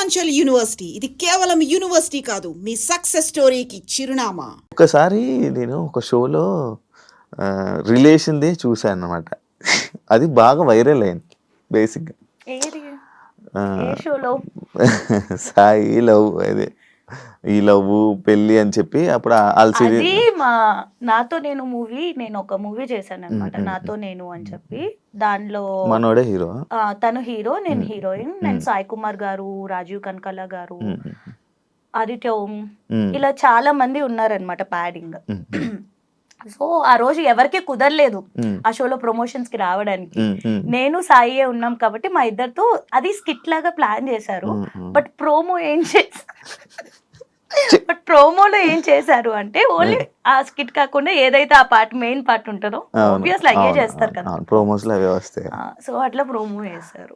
Purvanchal university ఇది కేవలం university కాదు, మీ సక్సెస్ స్టోరీకి చిరునామా. ఒకసారి నేను ఒక షోలో రిలేషన్దే చూసాను అనమాట. అది బాగా వైరల్ అయింది బేసిక్గా. ఏది ఏ షోలో? సాయి లవ్, అదే ఈ లవ్ పెళ్ళి అని చెప్పి అప్పుడు అది మా నాతో నేను మూవీ, నేను ఒక మూవీ చేశాను అనమాట, నాతో నేను అని చెప్పి. దానిలో మనోడే హీరో, తను హీరో, నేను హీరోయిన్. నేను సాయి కుమార్ గారు, రాజీవ్ కనకాల గారు, ఆదిత్య ఓం, ఇలా చాలా మంది ఉన్నారనమాట ప్యాడింగ్. సో ఆ రోజు ఎవరికి కుదరలేదు ఆ షోలో ప్రమోషన్స్ కి రావడానికి. నేను సాయి ఉన్నాం కాబట్టి మా ఇద్దరితో అది స్కిట్ లాగా ప్లాన్ చేశారు. బట్ ప్రోమోలో ఏం చేశారు అంటే ఓన్లీ ఆ స్కిట్ కాకుండా ఏదైతే ఆ పార్ట్ మెయిన్ పార్ట్ ఉంటుందో ఆబ్వియస్లీ అయ్యే చేస్తారు కదా, ప్రోమోస్ లో అవే వస్తాయి. సో అట్లా ప్రోమో చేశారు.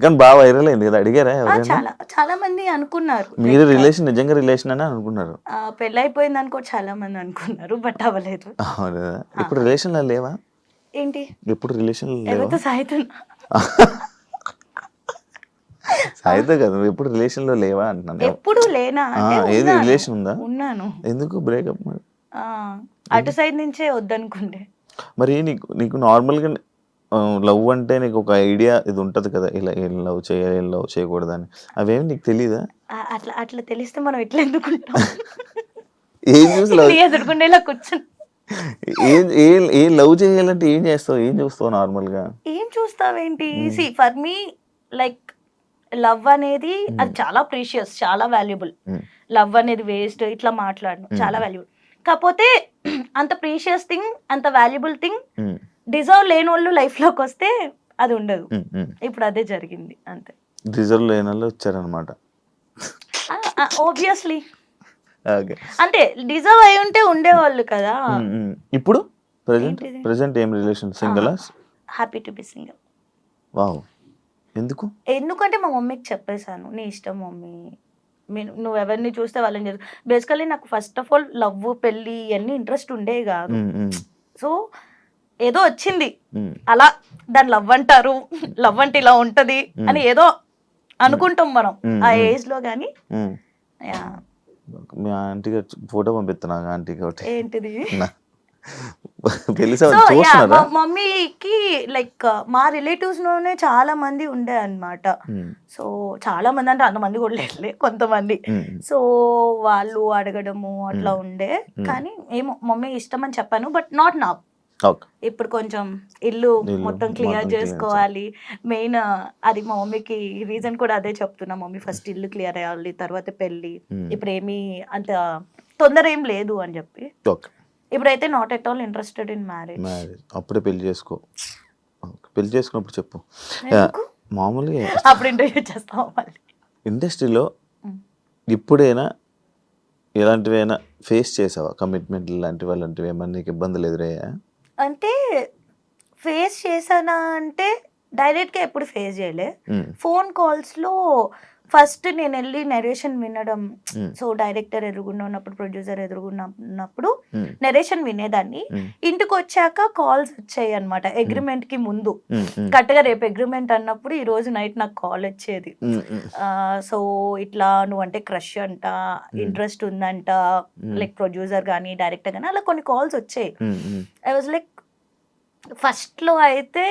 కానీ బాగా వైరల్ అయింది కదా. అడిగారా? చాలా చాలా మంది అనుకున్నారు మీరు రిలేషన్ నిజంగా రిలేషన్ అని అనుకున్నారు. పెళ్ళి అయిపోయింది అనుకో చాలా మంది అనుకున్నారు, బట్ అవ్వలేదు. ఇప్పుడు రిలేషన్ లో లేవా? ఏంటి ఎప్పుడు రిలేషన్ ఎవరితో సాయితున్నా? సాయితో కదా, ఎప్పుడు రిలేషన్ లో లేవా అంటున్నాను. ఎప్పుడు లేనా? ఏది రిలేషన్ ఉందా? ఉన్నాను. ఎందుకు బ్రేకప్? మరి అటు సైడ్ నుంచే వద్దనుకుంటే. మరి నీకు నార్మల్ గా లవ్ అంటే నీకు ఒక ఐడియా ఇది ఉంటది కదా, ఇలా ఏం లవ్ చేయాలి, ఏం లవ్ చేయకూడదు అని, అవేమి నీకు తెలీదా? అట్లా అట్లా తెలిస్తే మనం ఎట్లా ఎందుకుంటాం? ఏం చూసి లవ్ ఎదుర్కొండేలా కూర్చొని ఏం లవ్ చేయాలంటే ఏం చేస్తావు, ఏం చూస్తావు నార్మల్ గా? ఏం చూస్తావేంటి? See for me like love అనేది అది చాలా ప్రీషియస్, చాలా వాల్యుబుల్. లవ్ అనేది వేస్ట్ ఇట్లా మాట్లాడను, చాలా వాల్యుబుల్. కాకపోతే అంత ప్రీషియస్ థింగ్, అంత వాల్యుబుల్ థింగ్ డిజర్వ్ లేని వాళ్ళు లైఫ్ లోకి వస్తే అది ఉండదు. ఇప్పుడు అదే జరిగింది అంతే. డిజర్వ్ లేని వాళ్ళు వచ్చారనమాట. ఆబ్వియస్లీ అంటే డిజర్వ్ అయి ఉంటే ఉండేవాళ్ళు కదా. ఇప్పుడు ప్రెసెంట్ ఏం relation? Single? Happy to be single. Wow. ఎందుకంటే మా మమ్మీకి చెప్పేశాను, నీ ఇష్టం మమ్మీ, నువ్వు ఎవరిని చూస్తే వాళ్ళని చేస్తా. బేసికలీ నాకు ఫస్ట్ ఆఫ్ ఆల్ లవ్ పెళ్ళి ఇవన్నీ ఇంట్రెస్ట్ ఉండే కాదు. సో ఏదో వచ్చింది అలా, దాన్ని లవ్ అంటారు, లవ్ అంటే ఇలా ఉంటది అని ఏదో అనుకుంటాం మనం ఆ ఏజ్ లో. కానీ మీ ఆంటీగా ఫోటో పంపిస్తున్నా ఆంటీకి ఒకటి. ఏంటిది? మమ్మీకి లైక్ మా రిలేటివ్స్ లోనే చాలా మంది ఉండే అన్నమాట. సో చాలా మంది అంటే అంతమంది కూడా లేదులే, కొంతమంది. సో వాళ్ళు అడగడము అట్లా ఉండే. కానీ ఏమో మమ్మీ ఇష్టం అని చెప్పాను, బట్ నాట్ నా. ఇప్పుడు కొంచెం ఇల్లు మొత్తం క్లియర్ చేసుకోవాలి మెయిన్. అది మా మమ్మీకి రీజన్ కూడా అదే చెప్తున్నా, మమ్మీ ఫస్ట్ ఇల్లు క్లియర్ అయ్యాలి, తర్వాత పెళ్ళి. ఇప్పుడు ఏమీ అంత తొందర ఏం లేదు అని చెప్పి. ఇప్పుడైతే not at all interested in marriage. అప్పుడే పెళ్లి చేసుకో. పెళ్లి చేసుకున్నప్పుడు చెప్పు. మామూలుగా అప్పుడు ఇంటర్వ్యూ చేస్తాం. ఇండస్ట్రీలో ఇప్పుడైనా ఎలాంటివైనా ఫేస్ చేసావా? కమిట్మెంట్ లాంటివి అలాంటివి ఏమన్నా నీకు ఇబ్బందులు ఎదురయ్యా? అంటే ఫేస్ చేశానా అంటే డైరెక్ట్గా ఎప్పుడు ఫేస్ చేయలే. ఫోన్ కాల్స్లో ఫస్ట్ నేను వెళ్ళి నెరేషన్ వినడం. సో డైరెక్టర్ ఎదురుగుండా ఉన్నప్పుడు, ప్రొడ్యూసర్ ఎదురుగున్నప్పుడు నెరేషన్ వినేదాన్ని. ఇంటికి వచ్చాక కాల్స్ వచ్చాయి అనమాట. అగ్రిమెంట్ కి ముందు కరెక్ట్గా రేపు అగ్రిమెంట్ అన్నప్పుడు ఈ రోజు నైట్ నాకు కాల్ వచ్చేది. సో ఇట్లా నువ్వంటే క్రష్ అంట, ఇంట్రెస్ట్ ఉందంట, లైక్ ప్రొడ్యూసర్ కానీ డైరెక్టర్ కానీ అలా కొన్ని కాల్స్ వచ్చాయి. ఐ వాజ్ లైక్ ఫస్ట్ లో అయితే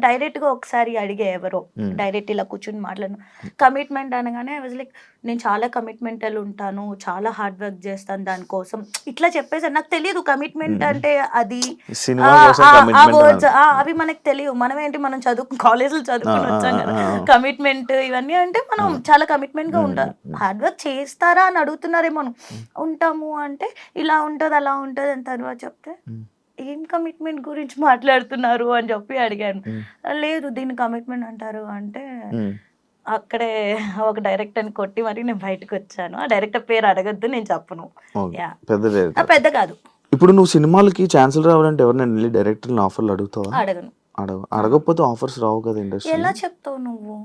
డైరెక్ట్ గా ఒకసారి అడిగే, ఎవరో డైరెక్ట్ ఇలా కూర్చుని మాట్లాడను. కమిట్మెంట్ అనగానే ఐ వాజ్ లైక్ నేను చాలా కమిట్మెంటల్ ఉంటాను, చాలా హార్డ్ వర్క్ చేస్తాను దానికోసం ఇట్లా చెప్పేసారు. నాకు తెలియదు కమిట్మెంట్ అంటే అది, అవి మనకు తెలియదు. మనం ఏంటి, మనం కాలేజీలో చదువుకుని వచ్చాం కదా. కమిట్మెంట్ ఇవన్నీ అంటే మనం చాలా కమిట్మెంట్ గా ఉంటారు. హార్డ్ వర్క్ చేస్తారా అని అడుగుతున్నారేమో. ఉంటాము అంటే ఇలా ఉంటది అలా ఉంటది అని తర్వాత చెప్తే ఏం కమిట్మెంట్ గురించి మాట్లాడుతున్నారు అని చెప్పి అడిగాను. లేదు దీన్ని కమిట్మెంట్ అంటారు అంటే అక్కడే ఒక డైరెక్టర్ ని కొట్టి మరి నేను బయటకు వచ్చాను. ఆ డైరెక్టర్ పేరు అడగద్దు, నేను చెప్పను. పెద్ద కాదు. ఇప్పుడు నువ్వు సినిమాలకి ఛాన్సులు రావాలంటే ఎవరినైనా డైరెక్టర్ ఆఫర్లు అడుగుతావా? అడగను. అడగకపోతే ఆఫర్స్ రావు కదా ఇండస్ట్రీ. ఎలా చెప్తావు నువ్వు?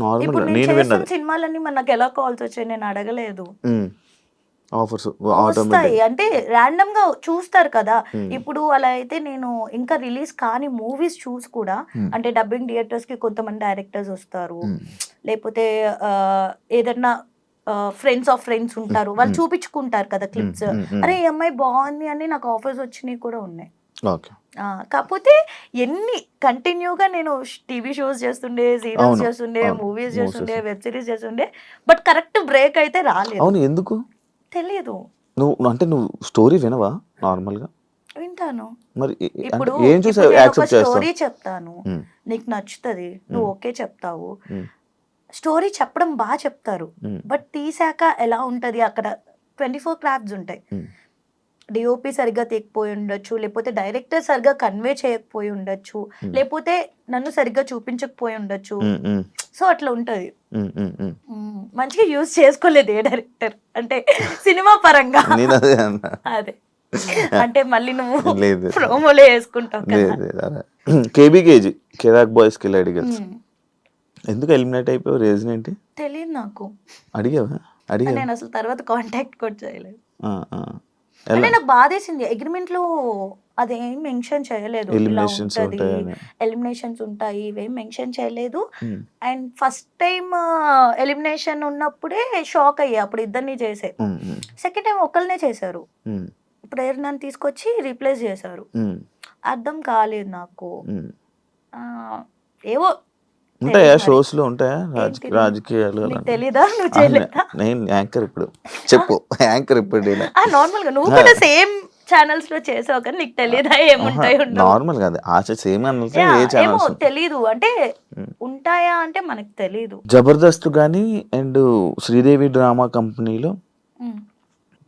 నార్మల్ సినిమాలన్నీ నాకు ఎలా కాల్స్ వచ్చాయి, నేను అడగలేదు. ఆఫర్స్ వస్తాయి అంటే ర్యాండమ్ గా చూస్తారు కదా. ఇప్పుడు అలా అయితే నేను ఇంకా రిలీజ్ కాని మూవీస్ చూసి కూడా, అంటే డబ్బింగ్ థియేటర్స్ కి కొంతమంది డైరెక్టర్స్ వస్తారు, లేకపోతే ఏదన్నా ఫ్రెండ్స్ ఆఫ్ ఫ్రెండ్స్ ఉంటారు, వాళ్ళు చూపించుకుంటారు కదా క్లిప్స్, అరే ఈ అమ్మాయి బాగుంది అని నాకు ఆఫర్స్ వచ్చినాయి కూడా ఉన్నాయి. ఓకే. కాకపోతే ఎన్ని కంటిన్యూగా నేను టీవీ షోస్ చేస్తుండే, సీరియల్స్ చేస్తుండే, మూవీస్ చేస్తుండే, వెబ్ సిరీస్ చేస్తుండే, బట్ కరెక్ట్ బ్రేక్ అయితే రాలేదు. అవును, ఎందుకు తెలియదు. నువ్వు స్టోరీ వినవా నార్మల్ గా? వింటాను. మరి ఇప్పుడు ఏం చూసి యాక్సెప్ట్ చేస్తావు? స్టోరీ చెప్తాను, నీకు నచ్చుతుంది, నువ్వు ఓకే చెప్తావు. స్టోరీ చెప్పడం బాగా చెప్తారు, బట్ తీసాక ఎలా ఉంటది, అక్కడ 24 క్రాఫ్ట్స్ ఉంటాయి. డిఓపి సరిగ్గా తీయకపోయి ఉండొచ్చు, లేకపోతే డైరెక్టర్ సరిగ్గా కన్వే చేయకపోయి ఉండొచ్చు, లేకపోతే నన్ను సరిగ్గా చూపించకపోయి ఉండొచ్చు. సో అట్లా ఉంటది. మంచిగా యూజ్ చేసుకోలేదు ఏ డైరెక్టర్, అంటే సినిమా పరంగా. అదే అంటే మళ్ళీ నువ్వు ప్రోమోలో వేసుకుంటావు. కేబీకేజీ కిరాక్ బాయ్స్ కి అడిగారు, ఎందుకు ఎలిమినేట్ అయిపోయావు, రీజన్ ఏంటి? తెలియదు నాకు. అడిగావా? నేను అసలు తర్వాత కాంటాక్ట్ కూడా చేయలేదు. అంటే నాకు బాధేసింది, అగ్రిమెంట్ లో అదేం మెన్షన్ చేయలేదు, ఎలిమినేషన్స్ ఉంటాయి ఇవేం మెన్షన్ చేయలేదు. అండ్ ఫస్ట్ టైం ఎలిమినేషన్ ఉన్నప్పుడే షాక్ అయ్యా, అప్పుడు ఇద్దరిని చేసే. సెకండ్ టైం ఒకళ్ళనే చేశారు, ప్రేరణను తీసుకొచ్చి రీప్లేస్ చేశారు. అర్థం కాలేదు నాకు. ఏవో ఉంటాయా షోస్ లో, ఉంటాయా రాజకీయాలు? తెలీదా? నువ్వు చేయలేదా? నేను యాంకర్ ఇప్పుడు, చెప్పు యాంకర్ ఇప్పుడు. నార్మల్ గా నువ్వు కూడా సేమ్ ఛానల్స్ లో చేసావు కానీ నీకు తెలియదా ఏముంటాయి? నార్మల్ గా సేమ్ ఏమో తెలీదు, అంటే ఉంటాయా అంటే మనకు తెలీదు. జబర్దస్త్ గానీ అండ్ శ్రీదేవి డ్రామా కంపెనీలో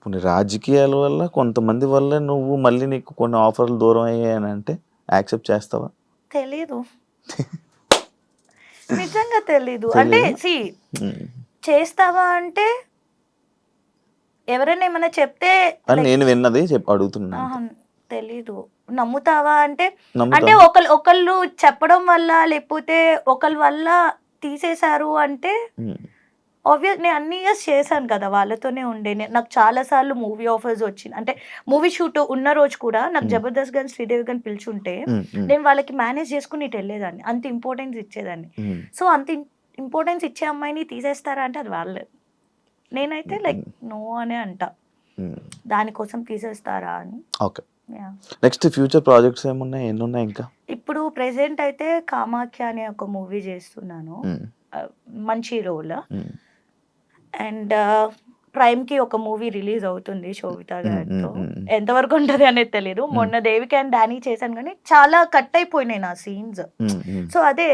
కొన్ని రాజకీయాల వల్ల కొంతమంది వల్ల నువ్వు మళ్ళీ నీకు కొన్ని ఆఫర్లు దూరం అయ్యాయని అంటే యాక్సెప్ట్ చేస్తావా? తెలీదు, నిజంగా తెలీదు. అంటే చేస్తావా అంటే ఎవరైనా ఏమైనా చెప్తే నేను విన్నది అడుగుతున్నా. తెలీదు. నమ్ముతావా అంటే అంటే ఒకళ్ళు చెప్పడం వల్ల లేకపోతే ఒకళ్ళ వల్ల తీసేశారు అంటే ఆబ్వియస్ నేను అన్ని ఇయర్స్ చేశాను కదా, వాళ్ళతోనే ఉండే. నాకు చాలా సార్లు మూవీ ఆఫర్స్ వచ్చింది, అంటే మూవీ షూట్ ఉన్న రోజు కూడా నాకు జబర్దస్త్ గాని శ్రీదేవి గాని పిలుచుంటే నేను వాళ్ళకి మేనేజ్ చేసుకుని ఇటు వెళ్ళేదాన్ని, అంత ఇంపార్టెన్స్ ఇచ్చేదాన్ని. సో అంత ఇంపార్టెన్స్ ఇచ్చే అమ్మాయిని తీసేస్తారా అంటే అది వాళ్ళే. నేనైతే లైక్ నో అనే అంట, దానికోసం తీసేస్తారా అని. ఓకే, నెక్స్ట్ ఫ్యూచర్ ప్రాజెక్ట్స్ ఏమున్నాయి, ఎన్ని ఉన్నాయి ఇంకా? ఇప్పుడు ప్రెసెంట్ అయితే కామాఖ్య అనే ఒక మూవీ చేస్తున్నాను, మంచి రోల్. అండ్ ప్రైమ్ కి ఒక మూవీ రిలీజ్ అవుతుంది శోభితా గారితో, ఎంతవరకు ఉంటది అనేది తెలియదు. మొన్న దేవికి అండ్ డానీ చేశాను కానీ చాలా కట్ అయిపోయినాయి నా సీన్స్. సో అదే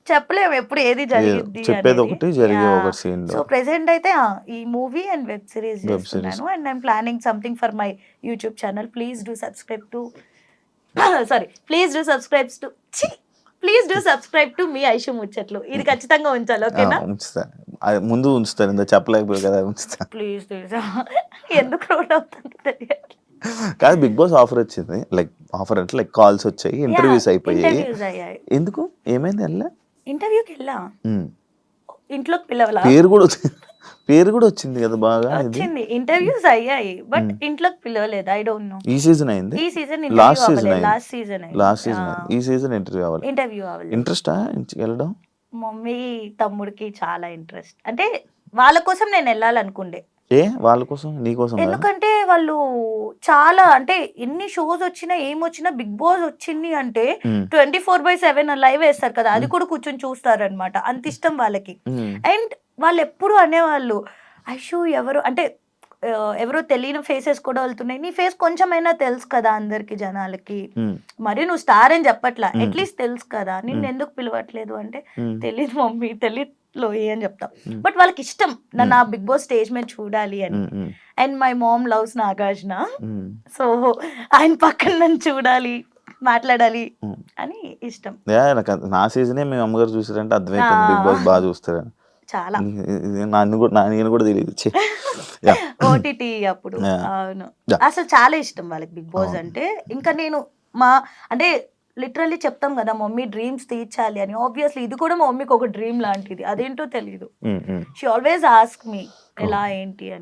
చెప్పలేము ఎప్పుడు ఏది జరిగింది. సో ప్రెసెంట్ అయితే ఈ మూవీ అండ్ వెబ్ సిరీస్ చేస్తున్నాను. And I'm planning something for my YouTube channel. Please do subscribe to మీ ఐషు ముచ్చట్లు. ఇది ఖచ్చితంగా ఉంచాలి, ఓకేనా? ముందు ఉంచుతాను, ఇంత చెప్పలేకపోయి కదా, ఉంచుతా ప్లీజ్. ఎందుకు రోడ్ అవుతుంది కాదు, బిగ్ బాస్ ఆఫర్ వచ్చింది, లైక్ ఆఫర్ అంటే లైక్ కాల్స్ వచ్చాయి, ఇంటర్వ్యూస్ అయిపోయాయి. ఎందుకు, ఏమైంది? ఇంటర్వ్యూకి వెళ్ళా, ఇంట్లోకి పిలవలా, పేరు కూడా వచ్చింది కదా, బాగా వచ్చింది, ఇంటర్వ్యూస్ అయ్యాయి, బట్ ఇంట్లోకి పిలవలేదు. I don't know. ఈ సీజన్ అయింది, ఈ సీజన్ లాస్ట్ సీజన్ ఈ సీజన్ ఇంటర్వ్యూ అవ్వాలి. ఇంట్రెస్టా వెళ్ళడం? మమ్మీ తమ్ముడికి చాలా ఇంట్రెస్ట్, అంటే వాళ్ళ కోసం నేను వెళ్ళాలనుకుండే. వాళ్ళ కోసం, నీ కోసం? ఎందుకంటే వాళ్ళు చాలా, అంటే ఎన్ని షోస్ వచ్చినా ఏమొచ్చినా బిగ్ బాస్ వచ్చింది అంటే 24/7 లైవ్ వేస్తారు కదా, అది కూడా కూర్చొని చూస్తారు అనమాట, అంత ఇష్టం వాళ్ళకి. అండ్ వాళ్ళు ఎప్పుడు అనేవాళ్ళు, ఐషు ఎవరు అంటే ఎవరో తెలియని ఫేసెస్ కూడా వెళ్తున్నాయి, నీ ఫేస్ కొంచెమైనా తెలుసు కదా అందరికి జనాలకి, మరి నువ్వు స్టార్ అని చెప్పట్లా, అట్లీస్ట్ తెలుసు కదా, నిన్ను ఎందుకు పిలవట్లేదు అంటే తెలీదు మమ్మీ, తెలీదు అని చెప్తా. బట్ వాళ్ళకి ఇష్టం నన్ను ఆ బిగ్ బాస్ స్టేజ్ మీద చూడాలి అని. And my mom loves Nagarjuna, so ఆయన పక్కన నన్ను చూడాలి, మాట్లాడాలి అని ఇష్టం. నా సీజనే మీ అమ్మగారు చూసారంటే అర్థమైపోయింది బిగ్ బాస్ బాగా చూస్తారని. చాలా, నేను కూడా తెలియదు. ఓటీటీ అప్పుడు. అవును, అసలు చాలా ఇష్టం వాళ్ళకి బిగ్ బాస్ అంటే. ఇంకా నేను అంటే లిటరల్లీ చెప్తాం కదా మమ్మీ డ్రీమ్స్ తీర్చాలి అని, ఆబ్వియస్లీ ఇది కూడా మా మమ్మీకి ఒక డ్రీమ్ లాంటిది, అదేంటో తెలియదు. షీ ఆల్వేస్ ఆస్క్ మీ ఎలా ఏంటి అని.